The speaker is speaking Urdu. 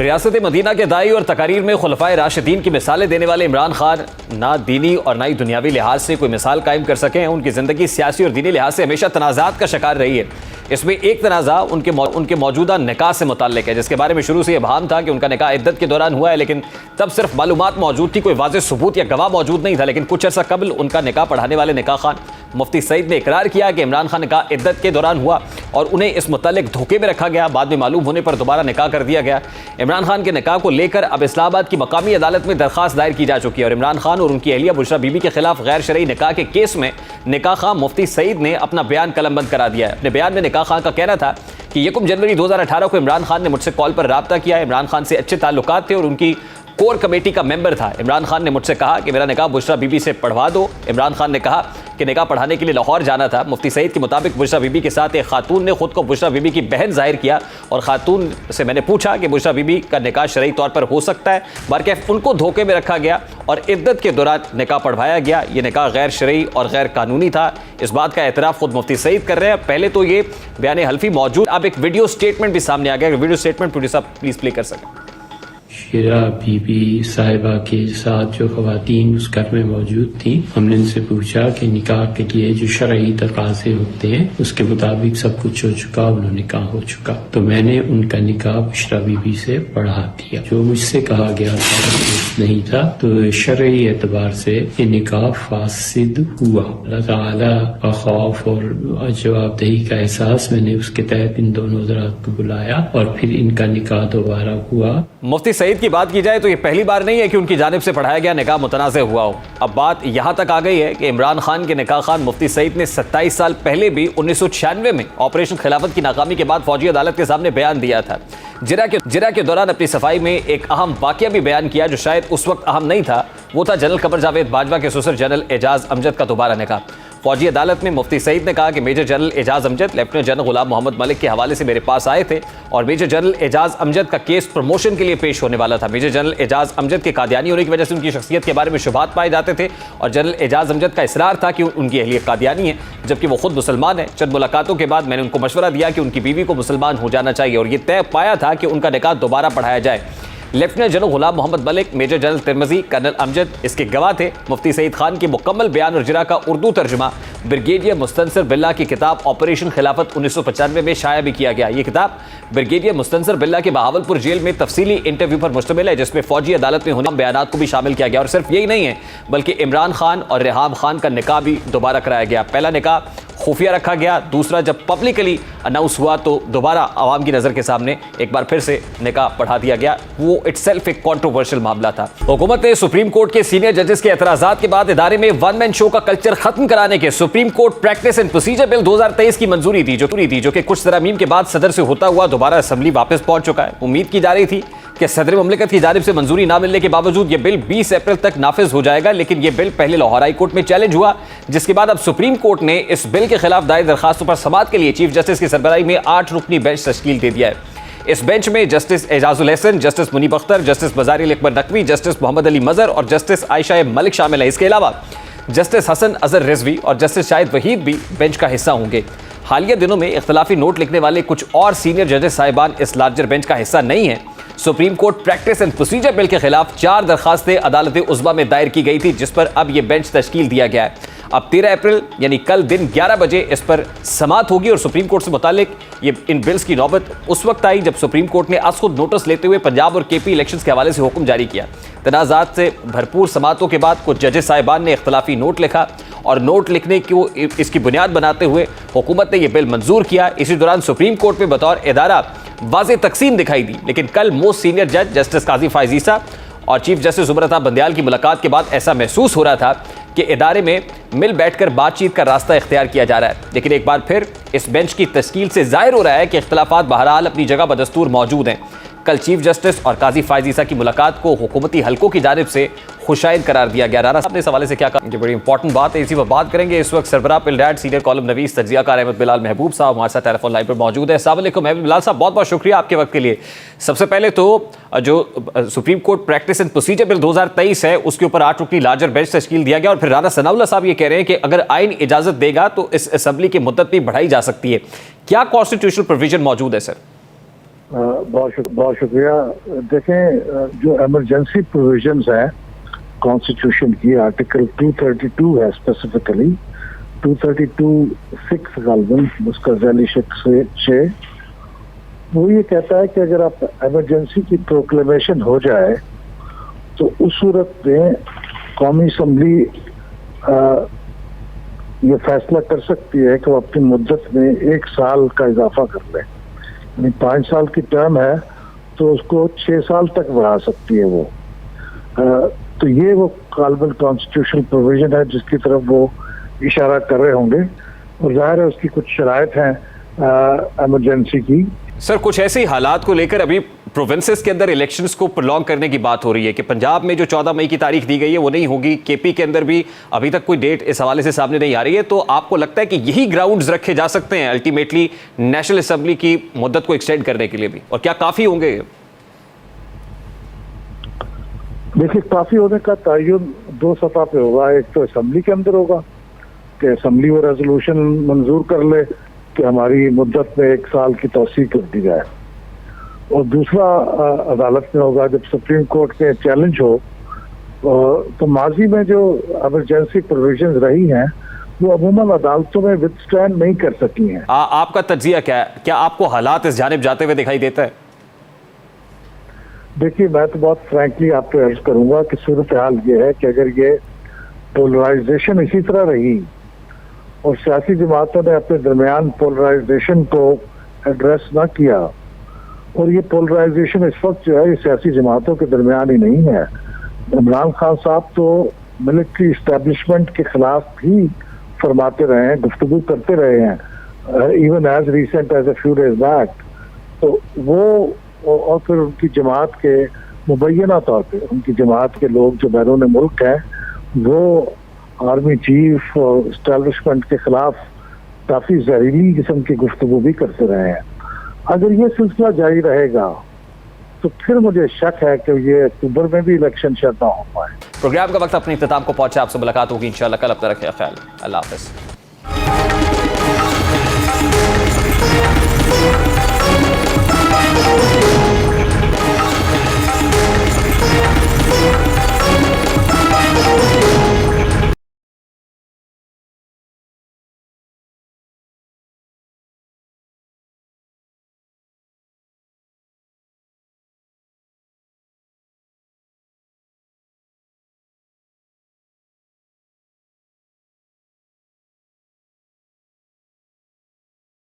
ریاست مدینہ کے داعی اور تقاریر میں خلفائے راشدین کی مثالیں دینے والے عمران خان نہ دینی اور نہ ہی دنیاوی لحاظ سے کوئی مثال قائم کر سکے ہیں۔ ان کی زندگی سیاسی اور دینی لحاظ سے ہمیشہ تنازعات کا شکار رہی ہے۔ اس میں ایک تنازع ان کے موجودہ نکاح سے متعلق ہے، جس کے بارے میں شروع سے ابہام تھا کہ ان کا نکاح عدت کے دوران ہوا ہے، لیکن تب صرف معلومات موجود تھی، کوئی واضح ثبوت یا گواہ موجود نہیں تھا۔ لیکن کچھ عرصہ قبل ان کا نکاح پڑھانے والے نکاح خان مفتی سعید نے اقرار کیا کہ عمران خان نکاح عدت کے دوران ہوا اور انہیں اس متعلق دھوکے میں رکھا گیا۔ بعد میں معلوم ہونے پر دوبارہ نکاح کر دیا گیا۔ عمران خان کے نکاح کو لے کر اب اسلام آباد کی مقامی عدالت میں درخواست دائر کی جا چکی ہے اور عمران خان اور ان کی اہلیہ بشریٰ بی بی کے خلاف غیر شرعی نکاح کے کیس میں نکاح خان مفتی سعید نے اپنا بیان قلم بند کرا دیا ہے۔ اپنے بیان میں نکاح خان کا کہنا تھا کہ 1 جنوری 2018 کو عمران خان نے مجھ سے کال پر رابطہ کیا۔ عمران خان سے اچھے تعلقات تھے اور ان کی کور کمیٹی کا ممبر تھا۔ عمران خان نے مجھ سے کہا کہ میرا نکاح بشریٰ بی بی سے پڑھوا دو۔ عمران خان نے کہا کہ نکاح پڑھانے کے لیے لاہور جانا تھا۔ مفتی سعید کے مطابق بشریٰ بی بی کے ساتھ ایک خاتون نے خود کو بشریٰ بی بی کی بہن ظاہر کیا اور خاتون سے میں نے پوچھا کہ بشریٰ بی بی کا نکاح شرعی طور پر ہو سکتا ہے۔ بہرکیف ان کو دھوکے میں رکھا گیا اور عدت کے دوران نکاح پڑھوایا گیا۔ یہ نکاح غیر شرعی اور غیر قانونی تھا۔ اس بات کا اعتراف خود مفتی سعید کر رہے ہیں۔ پہلے تو یہ بیان حلفی موجود، اب ایک ویڈیو سٹیٹمنٹ بھی سامنے آ گیا۔ ویڈیو سٹیٹمنٹ پروڈیوسر صاحب پلیز پلے کر سکیں۔ شیرہ بی بی صاحبہ کے ساتھ جو خواتین اس گھر میں موجود تھیں، ہم نے ان سے پوچھا کہ نکاح کے لیے جو شرعی تقاضے ہوتے ہیں اس کے مطابق سب کچھ ہو چکا، انہوں نکاح ہو چکا، تو میں نے ان کا نکاح بشریٰ بی بی سے پڑھا دیا۔ جو مجھ سے کہا گیا تھا درست نہیں تھا، تو شرعی اعتبار سے یہ نکاح فاسد ہوا۔ اللہ تعالیٰ کا خوف اور جواب دہی کا احساس میں نے اس کے تحت ان دونوں حضرات کو بلایا اور پھر ان کا نکاح دوبارہ ہوا۔ مفتی سعید کی بات کی جائے تو یہ پہلی بار نہیں ہے کہ ان کی جانب سے پڑھایا گیا نکاح متنازع ہوا ہو۔ اب بات یہاں تک آ گئی ہے کہ عمران خان کے نکاح خان مفتی سعید نے 27 سال پہلے بھی 1996 میں آپریشن خلافت کی ناکامی کے بعد فوجی عدالت کے سامنے بیان دیا تھا۔ جرہ کے دوران اپنی صفائی میں ایک اہم واقعہ بھی بیان کیا جو شاید اس وقت اہم نہیں تھا، وہ تھا جنرل قمر جاوید باجوہ کے سسر جنرل اعجاز امجد کا دوبارہ نکاح۔ فوجی عدالت میں مفتی سعید نے کہا کہ میجر جنرل اعجاز امجد لیفٹیننٹ جنرل غلام محمد ملک کے حوالے سے میرے پاس آئے تھے اور میجر جنرل اعجاز امجد کا کیس پروموشن کے لیے پیش ہونے والا تھا۔ میجر جنرل اعجاز امجد کے قادیانی ہونے کی وجہ سے ان کی شخصیت کے بارے میں شبہات پائے جاتے تھے اور جنرل اعجاز امجد کا اصرار تھا کہ ان کی اہلیت قادیانی ہے جبکہ وہ خود مسلمان ہیں۔ چند ملاقاتوں کے بعد میں نے ان کو مشورہ دیا کہ ان کی بیوی کو مسلمان ہو جانا چاہیے اور یہ طے پایا تھا کہ ان کا نکاح دوبارہ پڑھایا جائے۔ لیفٹیننٹ جنرل غلام محمد ملک، میجر جنرل ترمذی، کرنل امجد اس کے گواہ تھے۔ مفتی سعید خان کے مکمل بیان اور جرح کا اردو ترجمہ بریگیڈیئر مستنصر باللہ کی کتاب آپریشن خلافت 1995 میں شائع بھی کیا گیا۔ یہ کتاب بریگیڈیئر مستنصر باللہ کے بہاولپور جیل میں تفصیلی انٹرویو پر مشتمل ہے، جس میں فوجی عدالت میں ہونے بیانات کو بھی شامل کیا گیا۔ اور صرف یہی نہیں ہے بلکہ عمران خان اور ریحام خان کا نکاح بھی دوبارہ کرایا گیا۔ پہلا نکاح خفیہ رکھا گیا، دوسرا جب پبلکلی اناؤنس ہوا تو دوبارہ عوام کی نظر کے سامنے ایک بار پھر سے نکاح پڑھا دیا گیا۔ وہ اٹسیلف ایک کنٹروورشل معاملہ تھا۔ حکومت نے سپریم کورٹ کے سینئر ججز کے اعتراضات کے بعد ادارے میں ون مین شو کا کلچر ختم کرانے کے supreme court practice and procedure bill 2023 کی منظوری دی جو کہ کچھ ترامیم کے بعد صدر سے ہوتا ہوا دوبارہ اسمبلی واپس پہنچ چکا ہے۔ امید کی جا رہی تھی کہ صدر مملکت کی جانب سے منظوری نہ ملنے کے باوجود یہ بل 20 اپریل تک نافذ ہو جائے گا، لیکن یہ بل پہلے لاہور ہائی کورٹ میں چیلنج ہوا، جس کے بعد اب سپریم کورٹ نے اس بل کے خلاف دائر درخواستوں پر سماعت کے لیے چیف جسٹس کی سربراہی میں 8 رکنی بینچ تشکیل دے دیا ہے۔ اس بینچ میں جسٹس اعجاز الحسن، جسٹس منیب اختر، جسٹس بزاری اکبر نقوی، جسٹس محمد علی مظہر اور جسٹس عائشہ ملک شامل ہیں۔ اس کے علاوہ جسٹس حسن اظہر رضوی اور جسٹس شاہد وحید بھی بینچ کا حصہ ہوں گے۔ حالیہ دنوں میں اختلافی نوٹ لکھنے والے کچھ اور سینئر ججز صاحبان اس لارجر بینچ کا حصہ نہیں ہیں۔ Supreme court practice and procedure bill کے خلاف 4 درخواستیں عدالت عظمیٰ میں دائر کی گئی تھی، جس پر اب یہ بینچ تشکیل دیا گیا ہے۔ اب 13 اپریل یعنی کل دن 11 بجے اس پر سماعت ہوگی اور سپریم کورٹ سے متعلق ان بلز کی نوبت اس وقت آئی جب سپریم کورٹ نے از خود نوٹس لیتے ہوئے پنجاب اور کے پی الیکشنز کے حوالے سے حکم جاری کیا۔ تنازعات سے بھرپور سماعتوں کے بعد کچھ ججز صاحبان نے اختلافی نوٹ لکھا اور نوٹ لکھنے کو اس کی بنیاد بناتے ہوئے حکومت نے یہ بل منظور کیا۔ اسی دوران سپریم کورٹ میں بطور ادارہ واضح تقسیم دکھائی دی، لیکن کل موسٹ سینئر جج جسٹس قاضی فائز عیسیٰ اور چیف جسٹس زمرہ بندیال کی ملاقات کے بعد ایسا محسوس ہو رہا تھا کہ ادارے میں مل بیٹھ کر بات چیت کا راستہ اختیار کیا جا رہا ہے۔ لیکن ایک بار پھر اس بینچ کی تشکیل سے ظاہر ہو رہا ہے کہ اختلافات بہرحال اپنی جگہ بدستور موجود ہیں۔ کل چیف جسٹس اور قاضی فائز عیسیٰ کی ملاقات کو حکومتی حلقوں کی جانب سے خوشائند قرار دیا گیا۔ رانا صاحب نے اس حوالے سے کیا کہا؟ یہ بڑی امپورٹنٹ بات ہے، اسی پر بات کریں گے۔ اس وقت سربراہ پلڈیٹ سینئر کالم نویس تجزیہ کار احمد بلال محبوب صاحب ہمارے ساتھ ٹیلی فون لائن پر موجود ہے۔ السلام علیکم احمد بلال صاحب، بہت بہت شکریہ آپ کے وقت کے لیے۔ سب سے پہلے تو جو supreme court practice and procedure bill 2023 ہے اس کے اوپر 8 رکنی لارجر بینچ تشکیل دیا گیا اور پھر رانا ثناء اللہ صاحب یہ کہہ رہے ہیں کہ اگر آئین اجازت دے گا تو اس اسمبلی کی مدت بھی بڑھائی جا سکتی ہے۔ کیا کانسٹیٹیوشنل پروویژن موجود ہے سر؟ بہت شکریہ. دیکھیں جو ایمرجنسی پروویژنز ہیں کانسٹیٹیوشن کی آرٹیکل 232 ہے اسپیسیفکلی 232(6) غالباً اس کا ذیلی شق 6 وہ یہ کہتا ہے کہ اگر آپ ایمرجنسی کی پروکلیمیشن ہو جائے تو اس صورت میں قومی اسمبلی یہ فیصلہ کر سکتی ہے کہ وہ اپنی مدت میں 1 سال کا اضافہ کر لے. یعنی 5 سال کی ٹرم ہے تو اس کو 6 سال تک بڑھا سکتی ہے وہ. تو یہ وہ غالباً کانسٹیٹیوشنل پروویژن ہے جس کی طرف وہ اشارہ کر رہے ہوں گے اور ظاہر ہے اس کی کچھ شرائط ہیں ایمرجنسی کی. سر کچھ ایسے حالات کو لے کر ابھی پروونسز کے اندر الیکشنز کو پرولونگ کرنے کی بات ہو رہی ہے کہ پنجاب میں جو 14 مئی کی تاریخ دی گئی ہے وہ نہیں ہوگی, کے پی کے اندر بھی ابھی تک کوئی ڈیٹ اس حوالے سے سامنے نہیں آ رہی ہے. تو آپ کو لگتا ہے کہ یہی گراؤنڈز رکھے جا سکتے ہیں الٹیمیٹلی نیشنل اسمبلی کی مدت کو ایکسٹینڈ کرنے کے لیے بھی, اور کیا کافی ہوں گے؟ دیکھیے کافی ہونے کا تعین 2 سطح پہ ہوگا. ایک تو اسمبلی کے اندر ہوگا کہ اسمبلی وہ ریزولوشن منظور کر لے کہ ہماری مدت میں 1 سال کی توسیع کر دی جائے, اور دوسرا عدالت میں ہوگا جب سپریم کورٹ کے چیلنج ہو. تو ماضی میں جو ایمرجنسی پروویژنز رہی ہیں وہ عموماً عدالتوں میں ود اسٹینڈ نہیں کر سکی ہیں. آپ کا تجزیہ کیا ہے؟ کیا آپ کو حالات اس جانب جاتے ہوئے دکھائی دیتا ہے؟ دیکھیے میں تو بہت فرینکلی آپ کو عرض کروں گا کہ صورتحال یہ ہے کہ اگر یہ پولرائزیشن اسی طرح رہی اور سیاسی جماعتوں نے اپنے درمیان پولرائزیشن کو ایڈریس نہ کیا, اور یہ پولرائزیشن اس وقت جو ہے یہ سیاسی جماعتوں کے درمیان ہی نہیں ہے. عمران خان صاحب تو ملٹری اسٹیبلشمنٹ کے خلاف بھی فرماتے رہے ہیں, گفتگو کرتے رہے ہیں, even as recent as a few days back. تو وہ اور پھر ان کی جماعت کے مبینہ طور پہ ان کی جماعت کے لوگ جو بیرون ملک ہیں وہ آرمی چیف اور اسٹیبلشمنٹ کے خلاف کافی زہریلی قسم کی گفتگو بھی کرتے رہے ہیں. اگر یہ سلسلہ جاری رہے گا تو پھر مجھے شک ہے کہ یہ اکتوبر میں بھی الیکشن شاید نہ ہو پائے. پروگرام کا وقت اپنے اختتام کو پہنچا. آپ سے ملاقات ہوگی انشاءاللہ کل. اپنا رکھیں خیال. اللہ حافظ.